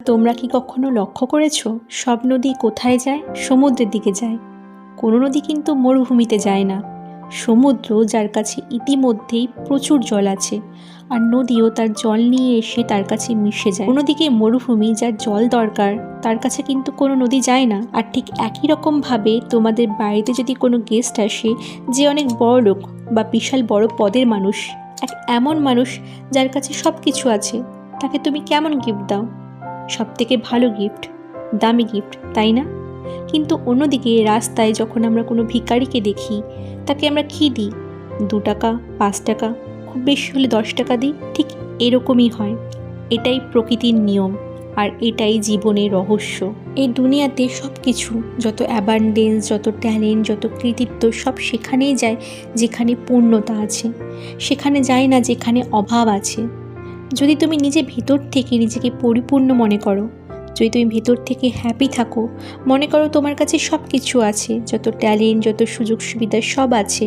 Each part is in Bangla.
তোমরা কি কখনো লক্ষ্য করেছো সব নদী কোথায় যায়? সমুদ্রের দিকে যায়। কোনো নদী কিন্তু মরুভূমিতে যায় না। সমুদ্র, যার কাছে ইতিমধ্যেই প্রচুর জল আছে, আর নদীও তার জল নিয়ে এসে তার কাছে মিশে যায়। অন্যদিকে মরুভূমি, যার জল দরকার, তার কাছে কিন্তু কোনো নদী যায় না। আর ঠিক একই রকমভাবে তোমাদের বাড়িতে যদি কোনো গেস্ট আসে যে অনেক বড় লোক বা বিশাল বড় পদের মানুষ, এক এমন মানুষ যার কাছে সব কিছু আছে, তাকে তুমি কেমন গিফট দাও? সবথেকে ভালো গিফট, দামি গিফট, তাই না? কিন্তু অন্যদিকে রাস্তায় যখন আমরা কোনো ভিখারিকে দেখি, তাকে আমরা কী দিই? 2 টাকা, 5 টাকা, খুব বেশি হলে 10 টাকা দিই। ঠিক এরকমই হয়। এটাই প্রকৃতির নিয়ম, আর এটাই জীবনের রহস্য। এই দুনিয়াতে সব কিছু, যত অ্যাবান্ডেন্স, যত ট্যালেন্ট, যত কৃতিত্ব, সব সেখানেই যায় যেখানে পূর্ণতা আছে। সেখানে যায় না যেখানে অভাব আছে। যদি তুমি নিজে ভেতর থেকে নিজেকে পরিপূর্ণ মনে করো, যদি তুমি ভেতর থেকে হ্যাপি থাকো, মনে করো তোমার কাছে সব কিছু আছে, যত ট্যালেন্ট, যত সুযোগ সুবিধা সব আছে,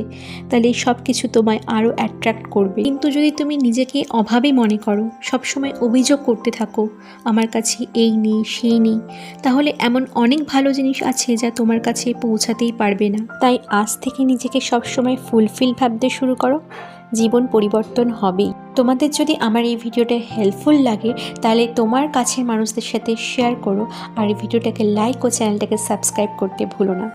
তাহলে এই সব কিছু তোমায় আরও অ্যাট্রাক্ট করবে। কিন্তু যদি তুমি নিজেকে অভাবে মনে করো, সবসময় অভিযোগ করতে থাকো, আমার কাছে এই নেই সেই নেই, তাহলে এমন অনেক ভালো জিনিস আছে যা তোমার কাছে পৌঁছাতেই পারবে না। তাই আজ থেকে নিজেকে সবসময় ফুলফিল ভাবতে শুরু করো। জীবন পরিবর্তন হবেই। তোমাদের যদি আমার এই ভিডিওটা হেল্পফুল লাগে, তাহলে তোমার কাছের মানুষদের সাথে শেয়ার করো, আর এই ভিডিওটাকে লাইক ও চ্যানেলটাকে সাবস্ক্রাইব করতে ভুলো না।